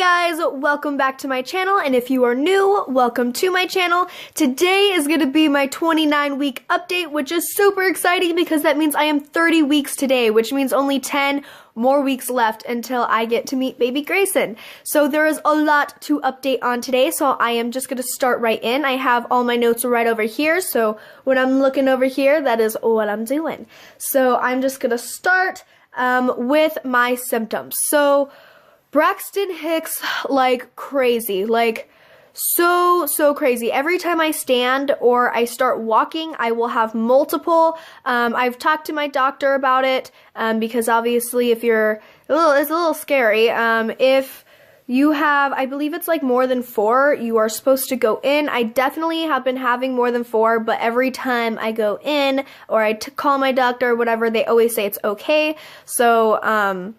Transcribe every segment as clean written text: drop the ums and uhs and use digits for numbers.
guys, welcome back to my channel, and if you are new, welcome to my channel. Today is going to be my 29-week update, which is super exciting because that means I am 30 weeks today, which means only 10 more weeks left until I get to meet baby Grayson. So there is a lot to update on today, so I am just going to start right in. I have all my notes right over here, so when I'm looking over here, that is what I'm doing. So I'm just going to start with my symptoms. So Braxton Hicks like crazy, like so crazy. Every time I stand or I start walking, I will have multiple. I've talked to my doctor about it because obviously if you're it's a little scary. If you have, I believe it's like more than 4, you are supposed to go in. I definitely have been having more than 4, but every time I go in or I call my doctor or whatever, they always say it's okay. So,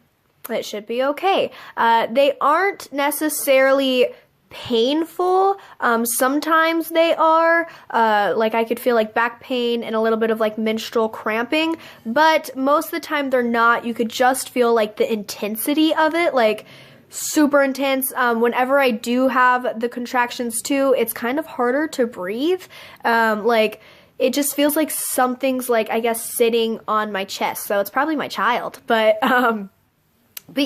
it should be okay. They aren't necessarily painful. Sometimes they are, like I could feel like back pain and a little bit of like menstrual cramping, but most of the time they're not. You could just feel like the intensity of it, like super intense. Whenever I do have the contractions too, it's kind of harder to breathe. Like it just feels like something's like, I guess, sitting on my chest. So it's probably my child, but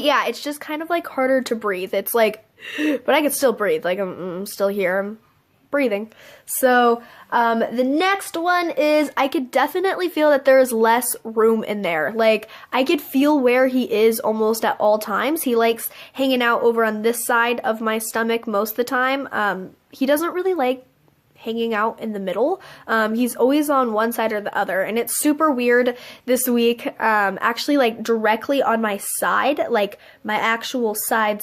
yeah, it's just kind of like harder to breathe. It's like, but I can still breathe. Like I'm still here. I'm breathing. So the next one is I could definitely feel that there is less room in there. Like I could feel where he is almost at all times. He likes hanging out over on this side of my stomach most of the time. He doesn't really like hanging out in the middle. He's always on one side or the other, and it's super weird this week. Actually, like directly on my side, like my actual side,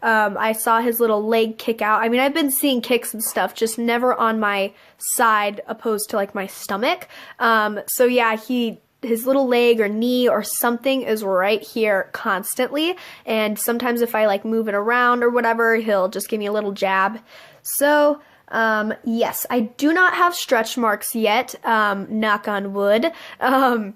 I saw his little leg kick out. I mean, I've been seeing kicks and stuff, just never on my side opposed to like my stomach. So yeah, his little leg or knee or something is right here constantly, and sometimes if I like move it around or whatever, he'll just give me a little jab. So yes, I do not have stretch marks yet, knock on wood. I'm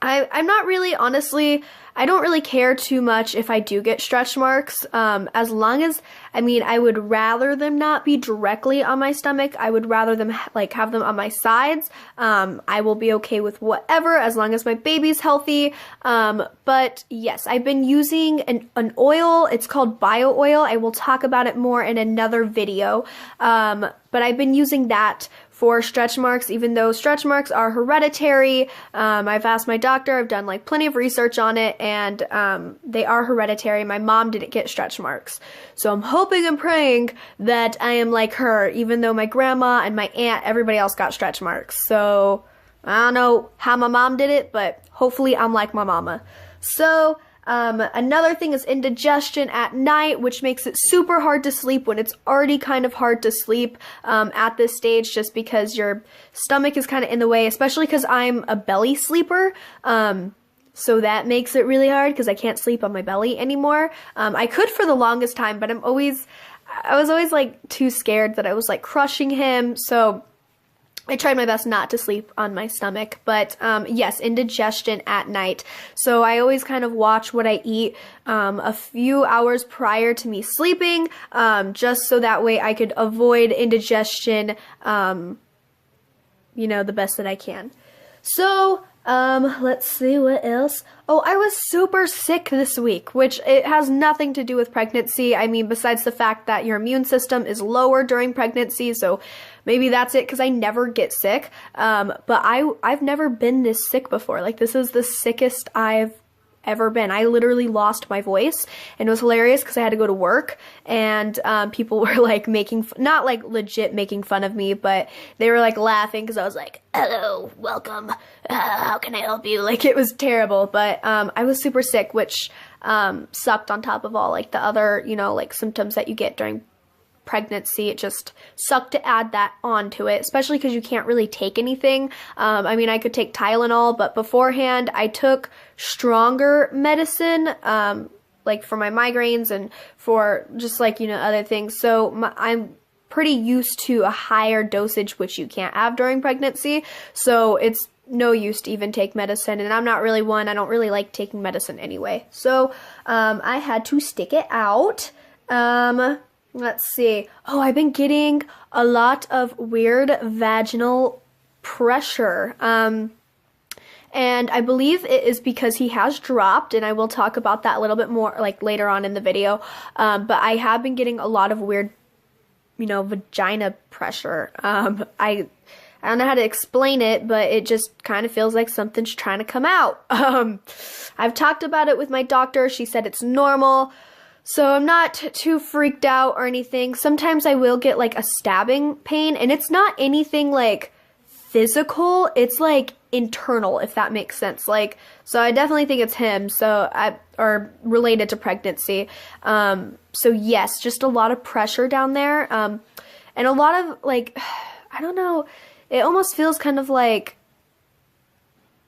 not really, honestly, I don't really care too much if I do get stretch marks, as long as, I mean, I would rather them not be directly on my stomach. I would rather them, like, have them on my sides. I will be okay with whatever, as long as my baby's healthy. But yes, I've been using an oil. It's called bio oil. I will talk about it more in another video. But I've been using that for stretch marks, even though stretch marks are hereditary. I've asked my doctor, I've done like plenty of research on it, and they are hereditary. My mom didn't get stretch marks. So I'm hoping and praying that I am like her, even though my grandma and my aunt, everybody else got stretch marks. So I don't know how my mom did it, but hopefully I'm like my mama. So another thing is indigestion at night, which makes it super hard to sleep when it's already kind of hard to sleep at this stage, just because your stomach is kind of in the way, especially because I'm a belly sleeper. So that makes it really hard because I can't sleep on my belly anymore. I could for the longest time, but I was always like too scared that I was like crushing him. So I tried my best not to sleep on my stomach, but yes, indigestion at night. So I always kind of watch what I eat a few hours prior to me sleeping, just so that way I could avoid indigestion, you know, the best that I can. So let's see what else. Oh, I was super sick this week, which it has nothing to do with pregnancy. I mean, besides the fact that your immune system is lower during pregnancy, so maybe that's it, because I never get sick. But I've never been this sick before. Like, this is the sickest I've ever been. I literally lost my voice, and it was hilarious because I had to go to work, and people were like not like legit making fun of me, but they were like laughing because I was like, hello, welcome, how can I help you? Like, it was terrible, but I was super sick, which sucked on top of all like the other, you know, like symptoms that you get during pregnancy. It just sucked to add that onto it, especially because you can't really take anything. I mean, I could take Tylenol, but beforehand I took stronger medicine, like for my migraines and for just like, you know, other things. So I'm pretty used to a higher dosage, which you can't have during pregnancy. So it's no use to even take medicine, and I'm not really one. I don't really like taking medicine anyway. So I had to stick it out. Let's see. Oh, I've been getting a lot of weird vaginal pressure. And I believe it is because he has dropped, and I will talk about that a little bit more like later on in the video. But I have been getting a lot of weird, vagina pressure. I don't know how to explain it, but it just kind of feels like something's trying to come out. I've talked about it with my doctor. She said it's normal. So I'm not too freaked out or anything. Sometimes I will get like a stabbing pain, and it's not anything like physical. It's like internal, if that makes sense. Like, so I definitely think it's him. Or related to pregnancy. So yes, just a lot of pressure down there. And a lot of like, I don't know. It almost feels kind of like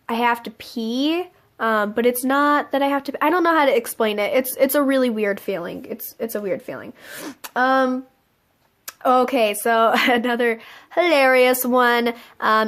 I have to pee. But it's not that I have to, I don't know how to explain it. It's a really weird feeling. It's a weird feeling. Okay, so another hilarious one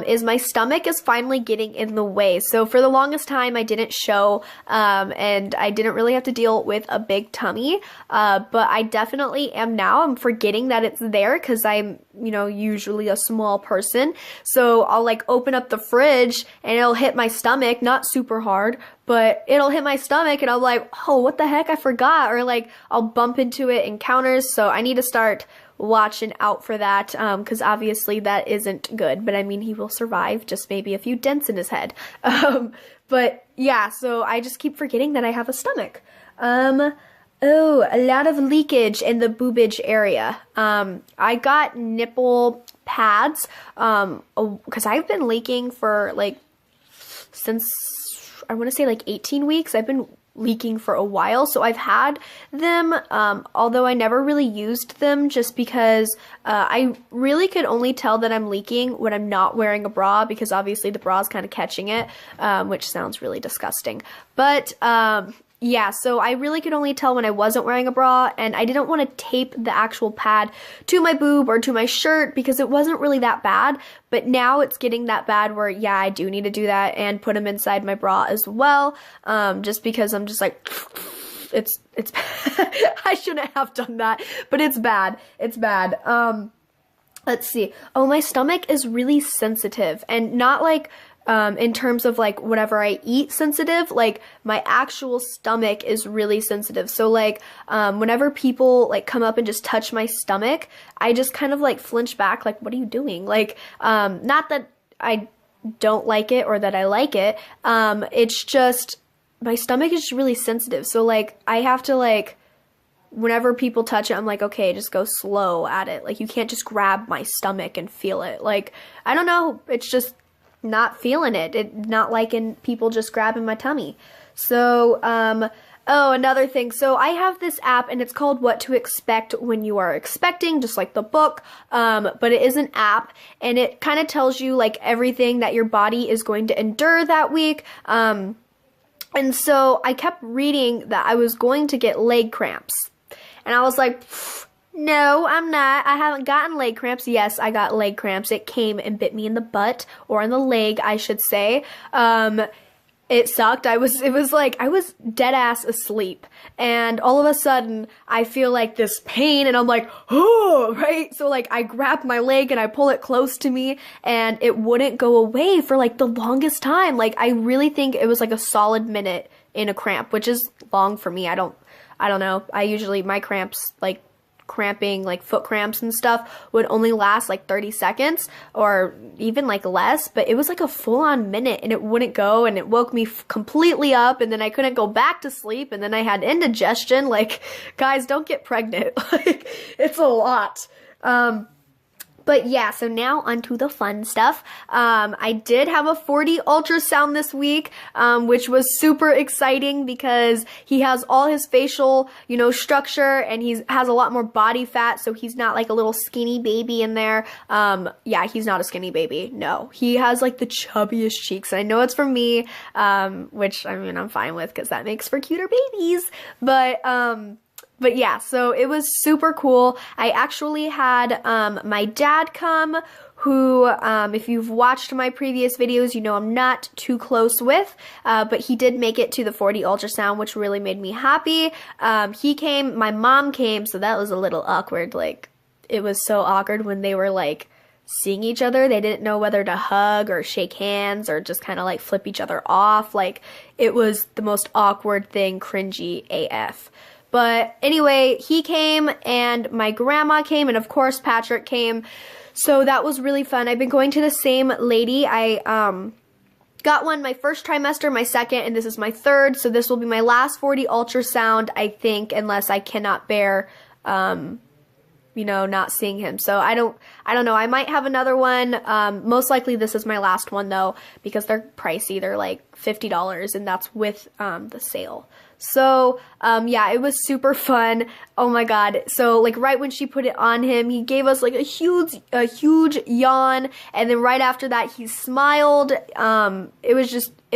is my stomach is finally getting in the way. So for the longest time, I didn't show, and I didn't really have to deal with a big tummy, but I definitely am now. I'm forgetting that it's there because I'm, usually a small person. So I'll like open up the fridge and it'll hit my stomach, not super hard, but it'll hit my stomach and I'm like, oh, what the heck, I forgot. Or like I'll bump into it in counters. So I need to start watching out for that, because obviously that isn't good, but I mean, he will survive, just maybe a few dents in his head. But yeah, so I just keep forgetting that I have a stomach. Oh, a lot of leakage in the boobage area. I got nipple pads, because I've been leaking for like, since, I want to say like 18 weeks. I've been leaking for a while, so I've had them, although I never really used them just because I really could only tell that I'm leaking when I'm not wearing a bra, because obviously the bra is kind of catching it, which sounds really disgusting. But yeah, so I really could only tell when I wasn't wearing a bra, and I didn't want to tape the actual pad to my boob or to my shirt because it wasn't really that bad, but now it's getting that bad where, yeah, I do need to do that and put them inside my bra as well, just because I'm just like, it's I shouldn't have done that, but it's bad. It's bad. Let's see. Oh, my stomach is really sensitive, and not like, in terms of like whatever I eat sensitive, like my actual stomach is really sensitive. So like, whenever people like come up and just touch my stomach, I just kind of like flinch back, like, what are you doing? Like, not that I don't like it or that I like it. It's just, my stomach is just really sensitive. So like, I have to like, whenever people touch it, I'm like, okay, just go slow at it. Like, you can't just grab my stomach and feel it. Like, I don't know. It's just not feeling it. Not liking people just grabbing my tummy. So, oh, another thing. So I have this app and it's called What to Expect When You Are Expecting, just like the book. But it is an app and it kind of tells you like everything that your body is going to endure that week. And so I kept reading that I was going to get leg cramps. And I was like, no, I'm not. I haven't gotten leg cramps. Yes, I got leg cramps. It came and bit me in the butt, or in the leg, I should say. It sucked. It was like, I was dead ass asleep. And all of a sudden, I feel like this pain and I'm like, oh, right? So like, I grab my leg and I pull it close to me and it wouldn't go away for like the longest time. Like, I really think it was like a solid minute in a cramp, which is long for me. I don't know. I usually, my cramps, like, cramping, like foot cramps and stuff, would only last like 30 seconds or even like less, but it was like a full-on minute and it wouldn't go, and it woke me completely up, and then I couldn't go back to sleep, and then I had indigestion. Like, guys, don't get pregnant. Like, it's a lot. But yeah, so now onto the fun stuff. I did have a 4D ultrasound this week, which was super exciting because he has all his facial, structure, and has a lot more body fat, so he's not like a little skinny baby in there. Yeah, he's not a skinny baby. No, he has like the chubbiest cheeks. I know it's from me, which I mean, I'm fine with because that makes for cuter babies. But But yeah, so it was super cool. I actually had my dad come, who, if you've watched my previous videos, you know I'm not too close with, but he did make it to the 4D ultrasound, which really made me happy. He came, my mom came, so that was a little awkward. Like, it was so awkward when they were like seeing each other. They didn't know whether to hug or shake hands or just kind of like flip each other off. Like, it was the most awkward thing, cringy AF. But anyway, he came and my grandma came and of course Patrick came. So that was really fun. I've been going to the same lady. I got one my first trimester, my second, and this is my third. So this will be my last 4D ultrasound, I think, unless I cannot bear, you know, not seeing him. So I don't know. I might have another one. Most likely this is my last one though, because they're pricey. They're like $50 and that's with the sale. So, yeah, it was super fun. Oh my god. So, like, right when she put it on him, he gave us, like, a huge yawn, and then right after that, he smiled. It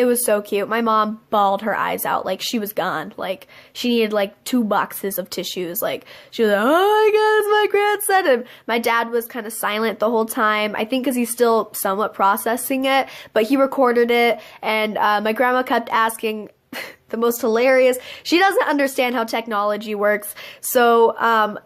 was so cute. My mom bawled her eyes out. Like, she was gone. Like, she needed, like, 2 boxes of tissues. Like, she was like, oh my god, it's my grandson. And my dad was kind of silent the whole time. I think because he's still somewhat processing it, but he recorded it, and my grandma kept asking the most hilarious. She doesn't understand how technology works. So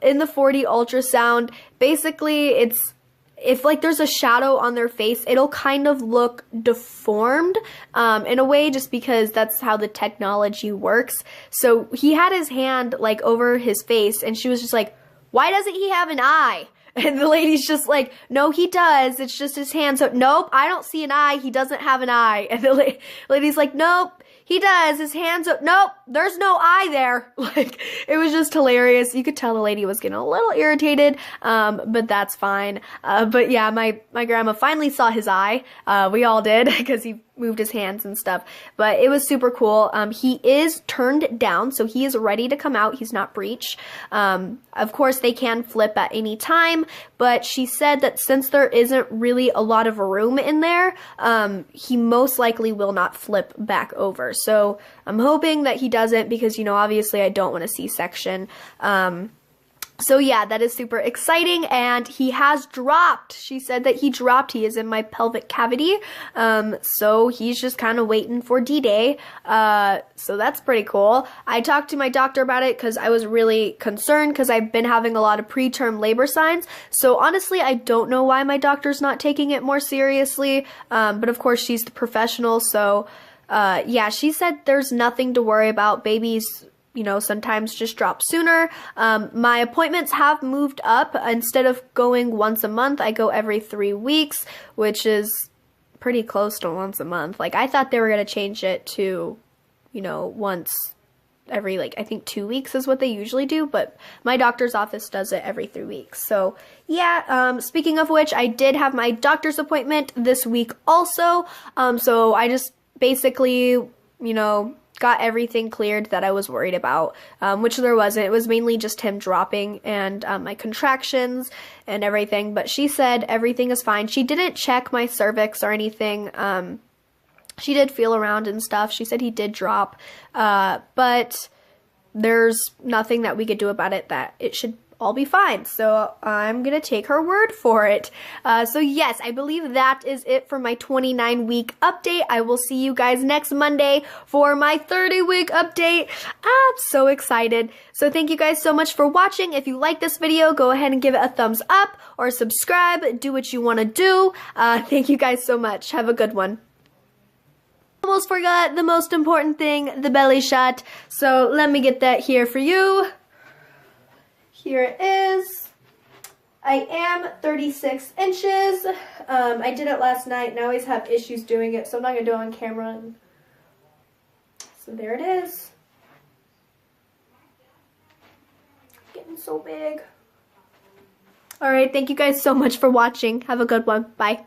in the 4D ultrasound, basically it's, if like there's a shadow on their face, it'll kind of look deformed in a way, just because that's how the technology works. So he had his hand like over his face and she was just like, why doesn't he have an eye? And the lady's just like, no, he does. It's just his hand. So, nope, I don't see an eye. He doesn't have an eye. And the lady's like, nope, he does. His hand's up. Nope, there's no eye there. Like, it was just hilarious. You could tell the lady was getting a little irritated, but that's fine. But yeah, my grandma finally saw his eye. We all did, because he moved his hands and stuff. But it was super cool. He is turned down, so he is ready to come out. He's not breech. Of course, they can flip at any time, but she said that since there isn't really a lot of room in there, he most likely will not flip back over. So I'm hoping that he doesn't, because, you know, obviously I don't want a C-section. So yeah, that is super exciting, and he has dropped. She said that he dropped. He is in my pelvic cavity, so he's just kind of waiting for D-Day, so that's pretty cool. I talked to my doctor about it because I was really concerned, because I've been having a lot of preterm labor signs, so honestly, I don't know why my doctor's not taking it more seriously, but of course, she's the professional, so yeah, she said there's nothing to worry about. Babies, you know, sometimes just drop sooner. My appointments have moved up. Instead of going once a month, I go every 3 weeks, which is pretty close to once a month. Like, I thought they were going to change it to, you know, once every, like, I think 2 weeks is what they usually do, but my doctor's office does it every 3 weeks. So, yeah, speaking of which, I did have my doctor's appointment this week also. So I just basically, you know, got everything cleared that I was worried about, which there wasn't. It was mainly just him dropping and my contractions and everything, but she said everything is fine. She didn't check my cervix or anything. She did feel around and stuff. She said he did drop, but there's nothing that we could do about it, that it should all be fine. So I'm gonna take her word for it. So yes, I believe that is it for my 29-week update. I will see you guys next Monday for my 30-week update. I'm so excited. So thank you guys so much for watching. If you like this video, go ahead and give it a thumbs up or subscribe. Do what you want to do. Thank you guys so much. Have a good one. Almost forgot the most important thing, the belly shot. So let me get that here for you. Here it is. I am 36 inches. I did it last night and I always have issues doing it, so I'm not going to do it on camera. So there it is. Getting so big. Alright, thank you guys so much for watching. Have a good one. Bye.